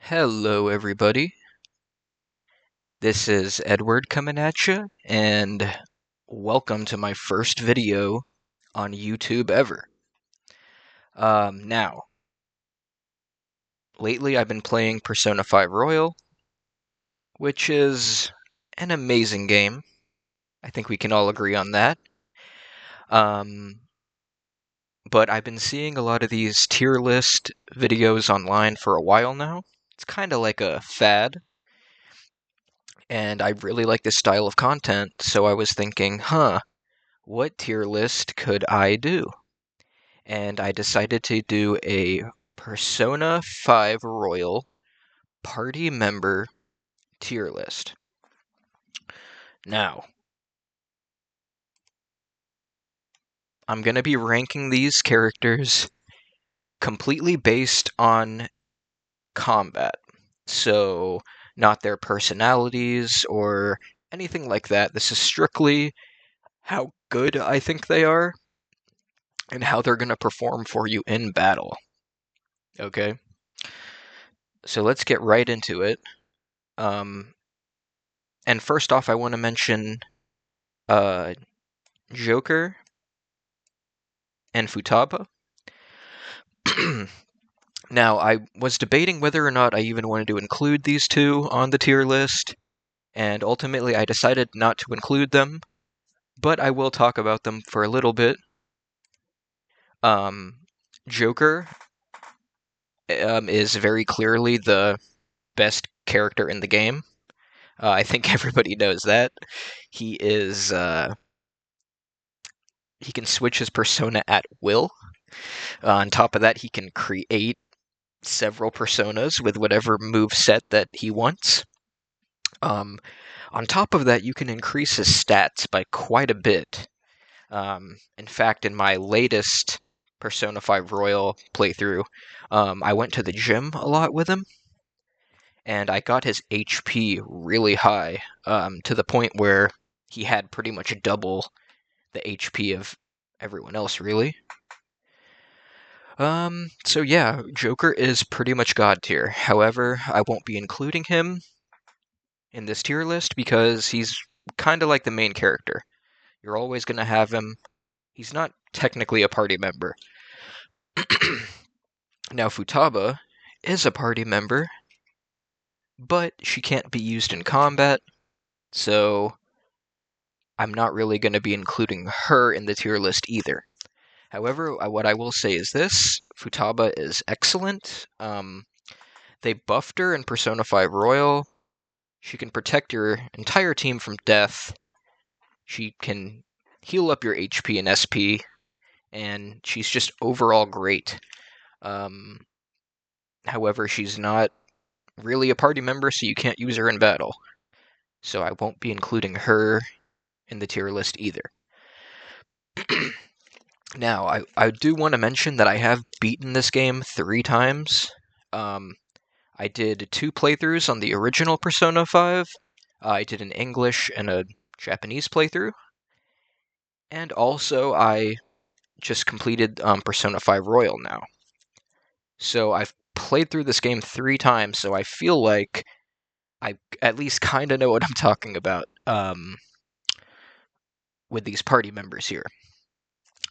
Hello, everybody. This is Edward coming at you, and welcome to my first video on YouTube ever. Now, lately I've been playing Persona 5 Royal, which is an amazing game. I think we can all agree on that. Um, but I've been seeing a lot of these tier list videos online for a while now. It's kind of like a fad, and I really like this style of content, so I was thinking, what tier list could I do? And I decided to do a Persona 5 Royal party member tier list. Now, I'm going to be ranking these characters completely based on combat. So, not their personalities or anything like that. This is strictly how good I think they are and how they're going to perform for you in battle. Okay? So let's get right into it. Um, and first off, I want to mention uh, Joker and Futaba. Now, I was debating whether or not I even wanted to include these two on the tier list, and ultimately I decided not to include them, but I will talk about them for a little bit. Um, Joker is very clearly the best character in the game. I think everybody knows that. He is, he can switch his persona at will. On top of that, he can create several personas with whatever move set that he wants. On top of that, you can increase his stats by quite a bit. In fact, in my latest Persona 5 Royal playthrough, I went to the gym a lot with him, and I got his HP really high, to the point where he had pretty much double the HP of everyone else, really. So yeah, Joker is pretty much god tier. However, I won't be including him in this tier list because he's kind of like the main character. You're always going to have him. He's not technically a party member. Now, Futaba is a party member, but she can't be used in combat, so I'm not really going to be including her in the tier list either. However, what I will say is this: Futaba is excellent. They buffed her in Persona 5 Royal. She can protect your entire team from death. She can heal up your HP and SP, and she's just overall great. Um, However, she's not really a party member, so you can't use her in battle. So I won't be including her in the tier list either. Now, I do want to mention that I have beaten this game 3 times. I did 2 playthroughs on the original Persona 5. I did an English and a Japanese playthrough. And also, I just completed Persona 5 Royal now. So I've played through this game 3 times, so I feel like I at least kind of know what I'm talking about with these party members here.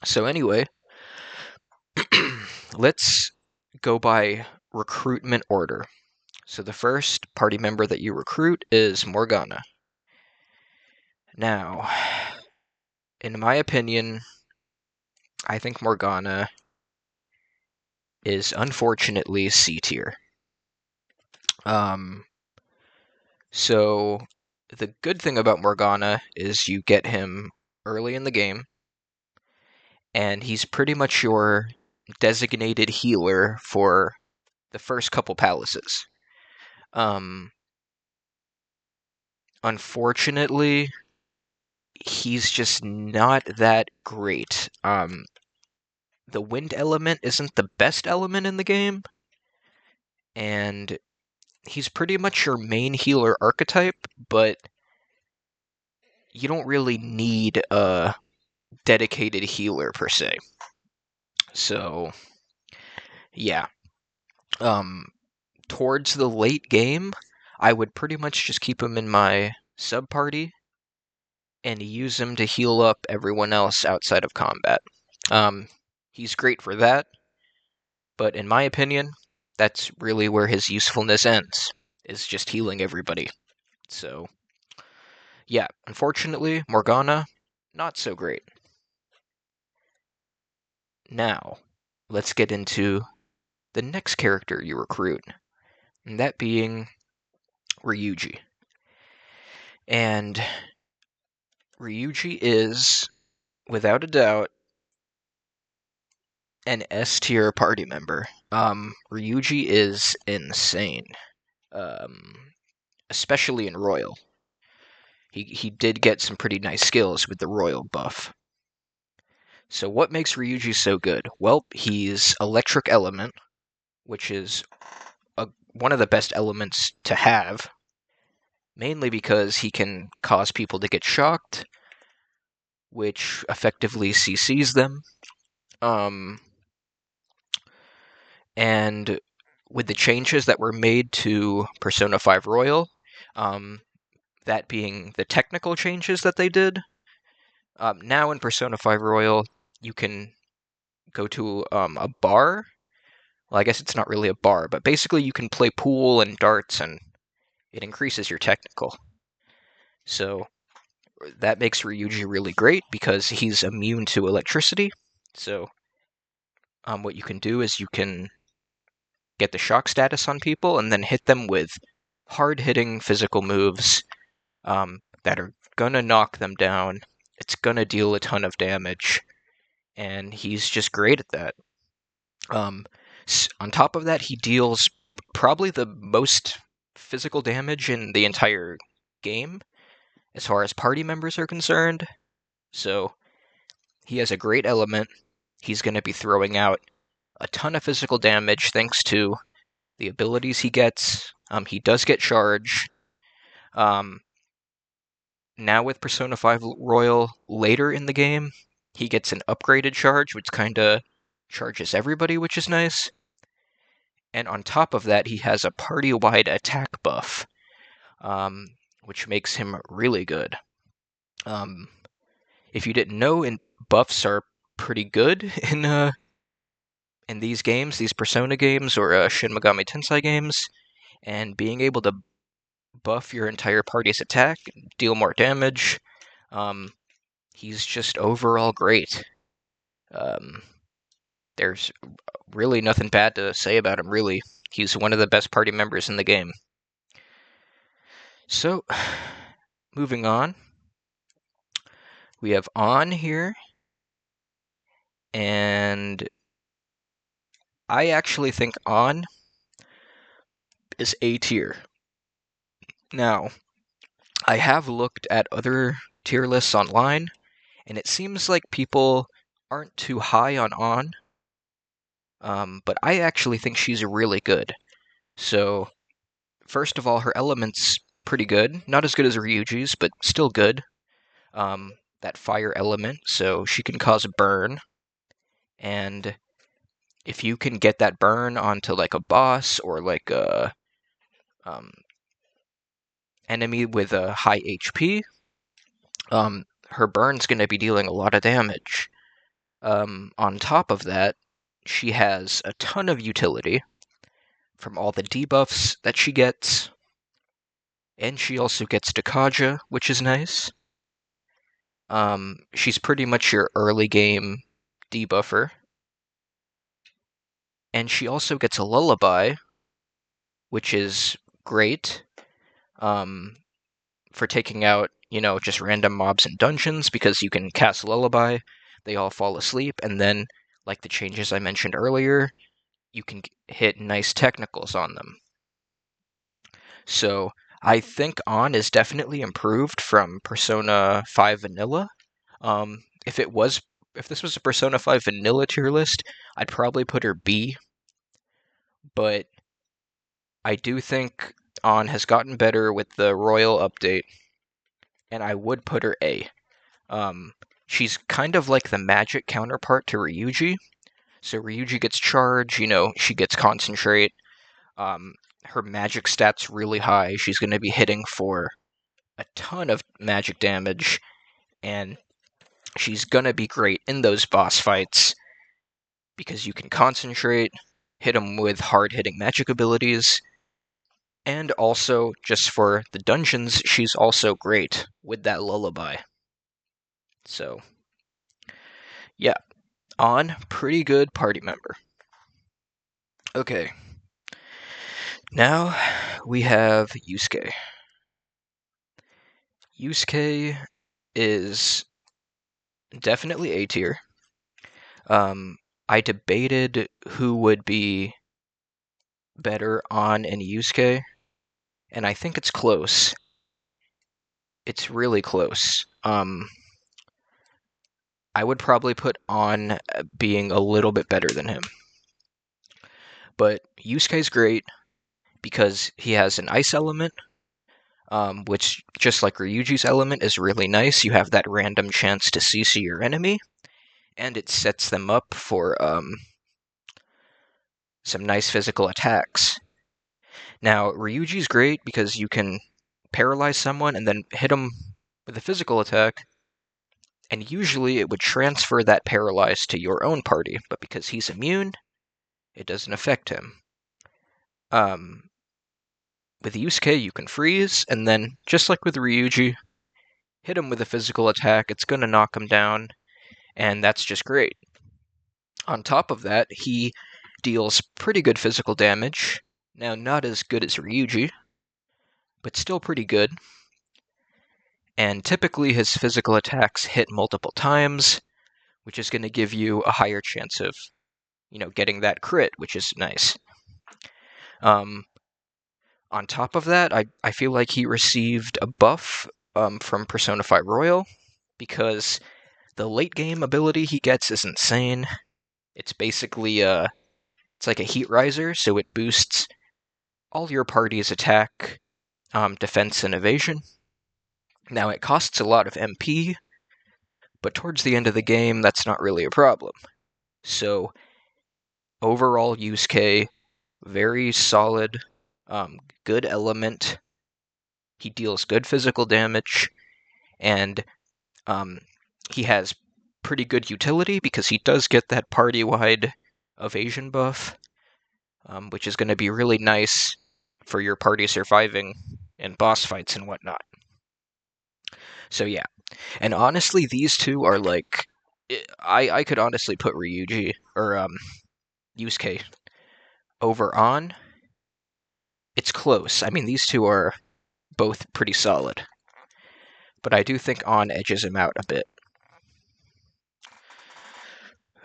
So anyway, let's go by recruitment order. So the first party member that you recruit is Morgana. Now, in my opinion, I think Morgana is unfortunately C tier. Um, so the good thing about Morgana is you get him early in the game, and he's pretty much your designated healer for the first couple palaces. Unfortunately, he's just not that great. The wind element isn't the best element in the game, and he's pretty much your main healer archetype, but you don't really need a dedicated healer per se. So, yeah. towards the late game, I would pretty much just keep him in my sub-party and use him to heal up everyone else outside of combat. He's great for that, but in my opinion, that's really where his usefulness ends, is just healing everybody. So, yeah, unfortunately, Morgana, not so great. Now, let's get into the next character you recruit, and that being Ryuji. And Ryuji is, without a doubt, an S tier party member. Ryuji is insane, especially in Royal. He did get some pretty nice skills with the Royal buff. So what makes Ryuji so good? Well, he's Electric Element, which is one of the best elements to have, mainly because he can cause people to get shocked, which effectively CCs them. And with the changes that were made to Persona 5 Royal, that being the technical changes that they did, now in Persona 5 Royal, you can go to a bar. Well, I guess it's not really a bar, but basically you can play pool and darts, and it increases your technical. So that makes Ryuji really great because he's immune to electricity. So what you can do is you can get the shock status on people and then hit them with hard-hitting physical moves that are gonna knock them down. It's gonna deal a ton of damage, and he's just great at that. On top of that, he deals probably the most physical damage in the entire game, as far as party members are concerned. So he has a great element. He's going to be throwing out a ton of physical damage thanks to the abilities he gets. He does get charge. Now with Persona 5 Royal later in the game, he gets an upgraded charge, which kind of charges everybody, which is nice. And on top of that, he has a party-wide attack buff, which makes him really good. If you didn't know, buffs are pretty good in these games, these Persona games or Shin Megami Tensei games, and being able to buff your entire party's attack, deal more damage, he's just overall great. There's really nothing bad to say about him, really. He's one of the best party members in the game. So, moving on, we have An here, and I actually think An is A tier. Now, I have looked at other tier lists online, and it seems like people aren't too high on An, but I actually think she's really good. So, first of all, her element's pretty good. Not as good as Ryuji's, but still good. That fire element, so she can cause a burn. And if you can get that burn onto like a boss or like a enemy with a high HP, her burn's going to be dealing a lot of damage. On top of that, she has a ton of utility from all the debuffs that she gets, and she also gets Dakaja, which is nice. She's pretty much your early game debuffer. And she also gets a lullaby, which is great for taking out, just random mobs in dungeons, because you can cast lullaby, they all fall asleep, and then, like the changes I mentioned earlier, you can hit nice technicals on them. So I think An is definitely improved from Persona 5 Vanilla. If this was a Persona 5 Vanilla tier list, I'd probably put her B. But I do think An has gotten better with the Royal update, and I would put her A. She's kind of like the magic counterpart to Ryuji. So Ryuji gets charge, she gets concentrate. her magic stats really high. She's going to be hitting for a ton of magic damage, and she's going to be great in those boss fights because you can concentrate, hit them with hard-hitting magic abilities, and also, just for the dungeons, she's also great with that lullaby. So, yeah, pretty good party member. Okay, now we have Yusuke. Yusuke is definitely A tier. I debated who would be better on in Yusuke, and I think it's close. It's really close. I would probably put on being a little bit better than him. But Yusuke's great because he has an ice element, which, just like Ryuji's element, is really nice. You have that random chance to CC your enemy, and it sets them up for some nice physical attacks. Now, Ryuji's great because you can paralyze someone and then hit them with a physical attack, and usually it would transfer that paralyze to your own party, but because he's immune, it doesn't affect him. With Yusuke, you can freeze, and then, just like with Ryuji, hit him with a physical attack, it's going to knock him down, and that's just great. On top of that, he deals pretty good physical damage. Now, not as good as Ryuji, but still pretty good. And typically his physical attacks hit multiple times, which is going to give you a higher chance of, getting that crit, which is nice. On top of that, I feel like he received a buff from Persona 5 Royal, because the late game ability he gets is insane. It's basically it's like a heat riser, so it boosts all your party's attack, defense, and evasion. Now, it costs a lot of MP, but towards the end of the game, that's not really a problem. So, overall, Yusuke, very solid, good element. He deals good physical damage, and he has pretty good utility because he does get that party-wide evasion buff, which is going to be really nice for your party surviving in boss fights and whatnot. So yeah, and honestly, these two are like, I could honestly put Ryuji or Yusuke over on. It's close. I mean, these two are both pretty solid, but I do think on edges him out a bit.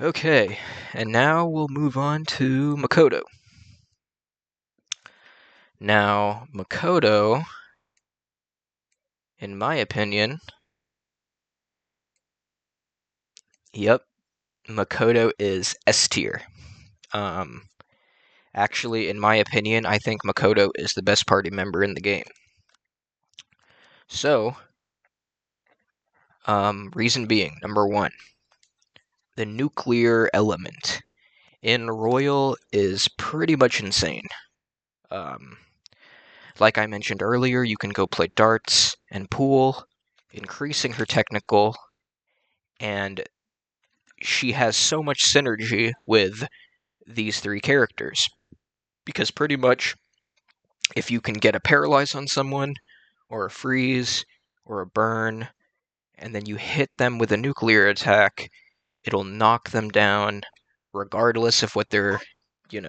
Okay, and now we'll move on to Makoto. Now, Makoto, in my opinion, Makoto is S tier. Actually, in my opinion, I think Makoto is the best party member in the game. So, reason being, number one, the nuclear element in Royal is pretty much insane. Like I mentioned earlier, you can go play darts and pool, increasing her technical, and she has so much synergy with these three characters. Because pretty much, if you can get a paralyze on someone, or a freeze, or a burn, and then you hit them with a nuclear attack, it'll knock them down, regardless of what they're, you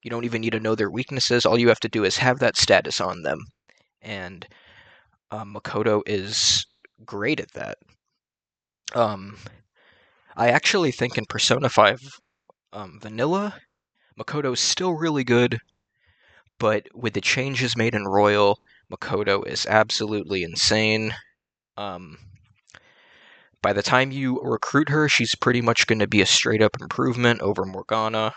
don't even need to know their weaknesses. All you have to do is have that status on them. And Makoto is great at that. I actually think in Persona 5 Vanilla, Makoto's still really good, but with the changes made in Royal, Makoto is absolutely insane. By the time you recruit her, she's pretty much going to be a straight-up improvement over Morgana.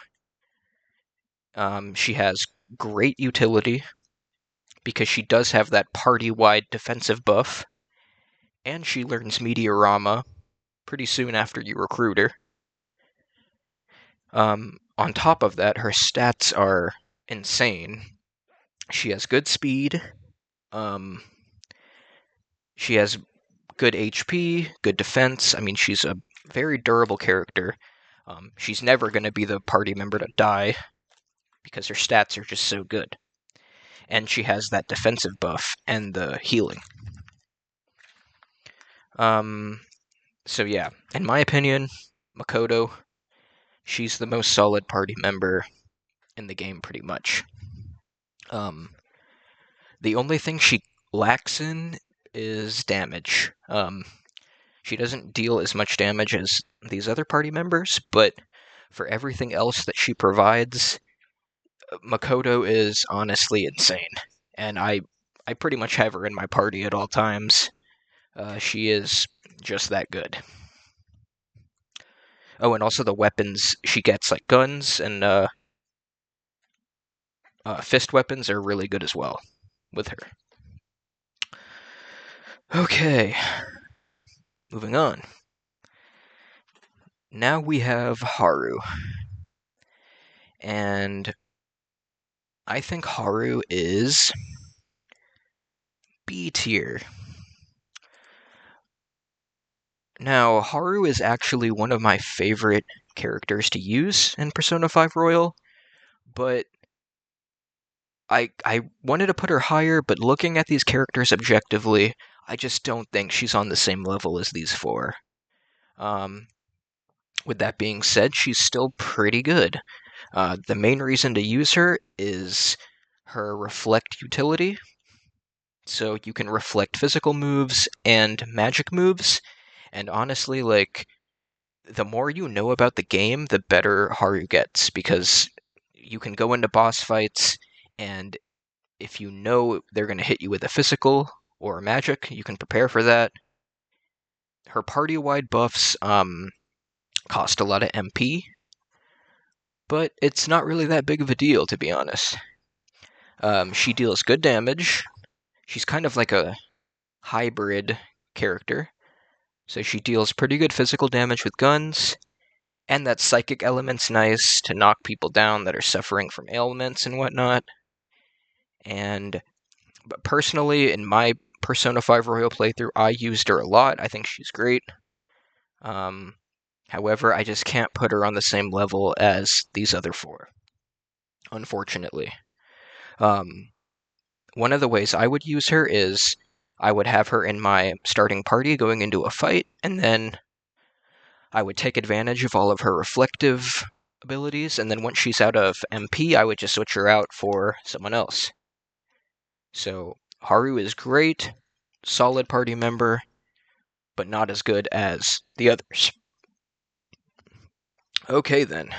She has great utility, because she does have that party-wide defensive buff, and she learns Meteorama pretty soon after you recruit her. On top of that, her stats are insane. She has good speed. She has good HP, good defense. I mean, she's a very durable character. She's never going to be the party member to die because her stats are just so good. And she has that defensive buff and the healing. So yeah, in my opinion, Makoto, she's the most solid party member in the game, pretty much. The only thing she lacks in is damage. She doesn't deal as much damage as these other party members, but for everything else that she provides, Makoto is honestly insane. And I pretty much have her in my party at all times. She is just that good. Oh, and also the weapons she gets, like guns and fist weapons, are really good as well with her. Okay, moving on. Now we have Haru. And I think Haru is B tier. Now, Haru is actually one of my favorite characters to use in Persona 5 Royal, but I wanted to put her higher, but looking at these characters objectively, I just don't think she's on the same level as these four. With that being said, she's still pretty good. The main reason to use her is her reflect utility. So you can reflect physical moves and magic moves, and honestly, like, the more you know about the game, the better Haru gets, because you can go into boss fights, and if you know they're going to hit you with a physical or a magic, you can prepare for that. Her party-wide buffs cost a lot of MP, but it's not really that big of a deal, to be honest. She deals good damage. She's kind of like a hybrid character. So she deals pretty good physical damage with guns, and that psychic element's nice to knock people down that are suffering from ailments and whatnot. But personally, in my Persona 5 Royal playthrough, I used her a lot. I think she's great. However, I just can't put her on the same level as these other four, unfortunately. One of the ways I would use her is I would have her in my starting party going into a fight, and then I would take advantage of all of her reflective abilities, and then once she's out of MP, I would just switch her out for someone else. So Haru is great, solid party member, but not as good as the others. Okay then.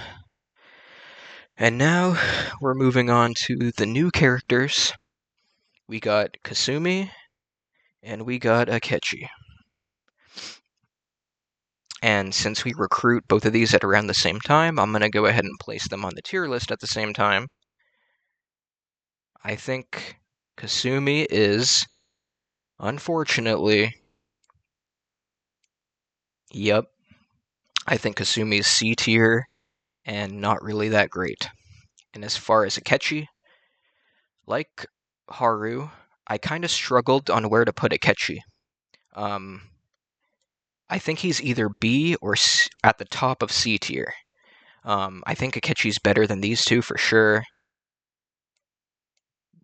And now we're moving on to the new characters. We got Kasumi, and we got Akichi. And since we recruit both of these at around the same time, I'm going to go ahead and place them on the tier list at the same time. I think Kasumi is, unfortunately, yep, I think Kasumi's C tier and not really that great. And as far as Akechi, like Haru, I kind of struggled on where to put Akechi. I think he's either B or C, at the top of C tier. I think Akechi's better than these two for sure,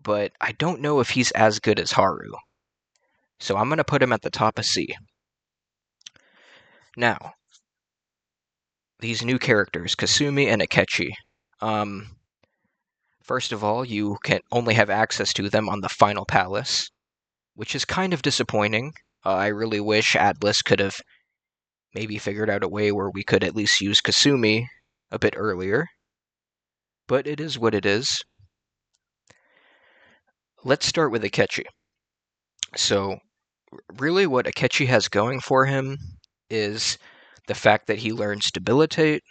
but I don't know if he's as good as Haru. So I'm going to put him at the top of C. Now, these new characters, Kasumi and Akechi. First of all, you can only have access to them on the final palace, which is kind of disappointing. I really wish Atlas could have maybe figured out a way where we could at least use Kasumi a bit earlier. But it is what it is. Let's start with Akechi. So, really what Akechi has going for him is the fact that he learns Debilitate,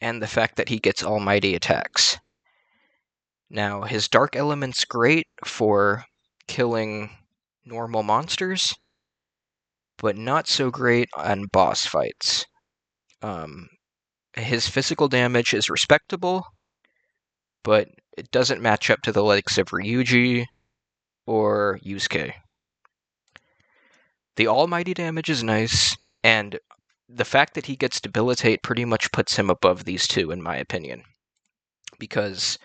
and the fact that he gets Almighty attacks. Now, his Dark Element's great for killing normal monsters, but not so great on boss fights. His physical damage is respectable, but it doesn't match up to the likes of Ryuji or Yusuke. The almighty damage is nice, and the fact that he gets debilitate pretty much puts him above these two, in my opinion. Because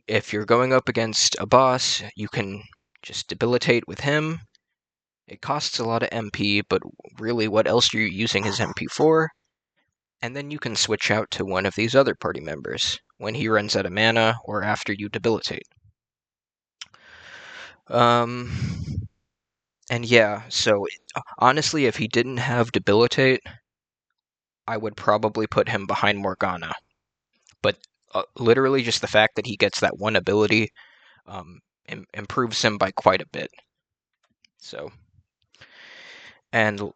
if you're going up against a boss, you can just debilitate with him. It costs a lot of MP, but really, what else are you using his MP for? And then you can switch out to one of these other party members when he runs out of mana or after you debilitate. And yeah, so honestly, if he didn't have debilitate, I would probably put him behind Morgana. But literally, just the fact that he gets that one ability improves him by quite a bit. So, and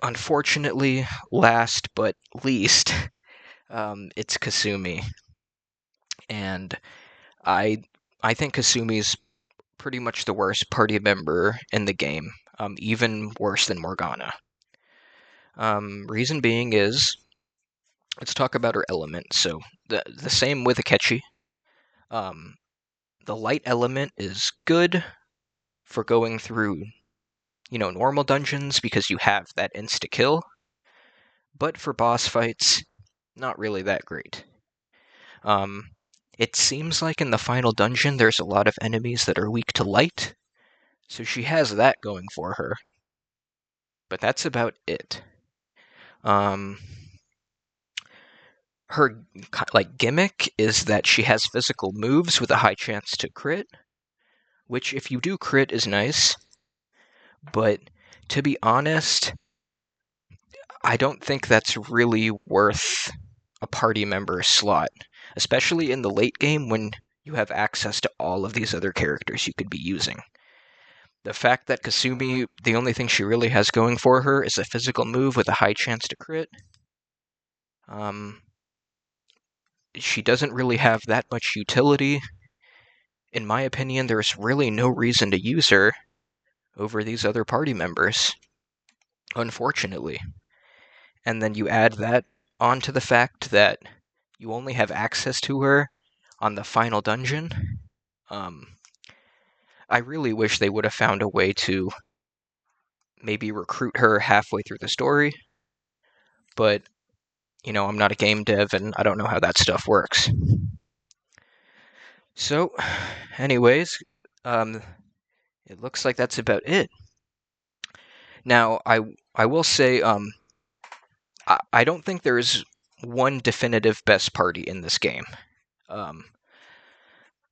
unfortunately, last but least, it's Kasumi, and I think Kasumi's pretty much the worst party member in the game, even worse than Morgana. Reason being is, let's talk about her element. So the same with Akichi. The light element is good for going through, normal dungeons because you have that insta-kill. But for boss fights, not really that great. It seems like in the final dungeon there's a lot of enemies that are weak to light, so she has that going for her. But that's about it. Her gimmick is that she has physical moves with a high chance to crit, which if you do crit is nice. But to be honest, I don't think that's really worth a party member slot, especially in the late game when you have access to all of these other characters you could be using. The fact that Kasumi, the only thing she really has going for her is a physical move with a high chance to crit. She doesn't really have that much utility. In my opinion, there's really no reason to use her over these other party members, unfortunately. And then you add that onto the fact that you only have access to her on the final dungeon. I really wish they would have found a way to maybe recruit her halfway through the story, but, I'm not a game dev and I don't know how that stuff works. So, anyways, it looks like that's about it. Now, I will say, I don't think there's one definitive best party in this game.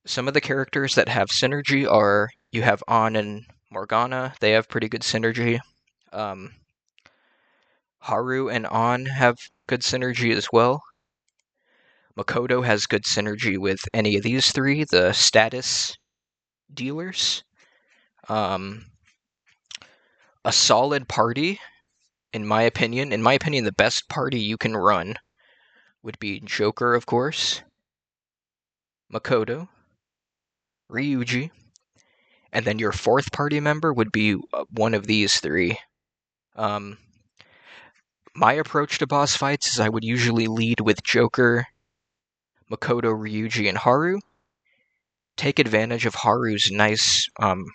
Some of the characters that have synergy are, you have An and Morgana, they have pretty good synergy. Haru and An have good synergy as well. Makoto has good synergy with any of these three, the status dealers. A solid party, in my opinion, the best party you can run would be Joker, of course, Makoto, Ryuji, and then your fourth party member would be one of these three. My approach to boss fights is I would usually lead with Joker, Makoto, Ryuji, and Haru. Take advantage of Haru's nice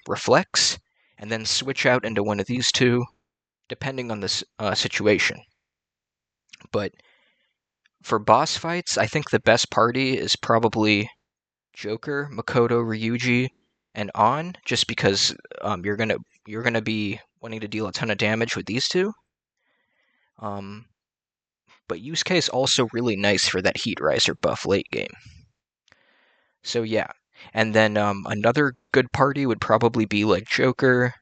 reflex, and then switch out into one of these two, depending on the situation. But for boss fights, I think the best party is probably Joker, Makoto, Ryuji, and An, just because you're gonna be wanting to deal a ton of damage with these two. But Yusuke is also really nice for that Heat Riser buff late game. So yeah, and then another good party would probably be like Joker,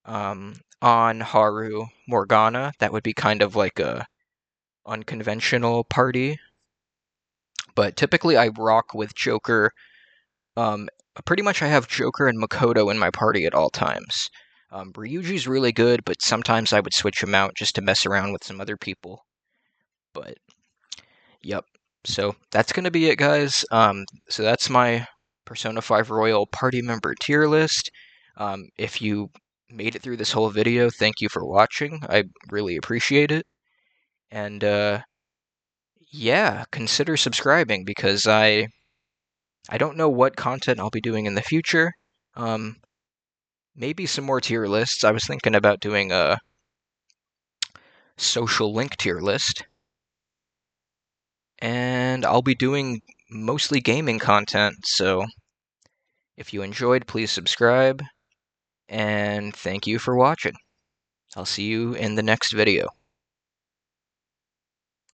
An, Haru, Morgana. That would be kind of like a unconventional party. But typically I rock with Joker. Pretty much I have Joker and Makoto in my party at all times. Ryuji's really good, but sometimes I would switch him out just to mess around with some other people. But, yep. So that's going to be it, guys. So that's my Persona 5 Royal party member tier list. If you made it through this whole video, thank you for watching. I really appreciate it. And, yeah, consider subscribing because I I don't know what content I'll be doing in the future. Maybe some more tier lists. I was thinking about doing a social link tier list. And I'll be doing mostly gaming content, so if you enjoyed, please subscribe, and thank you for watching. I'll see you in the next video.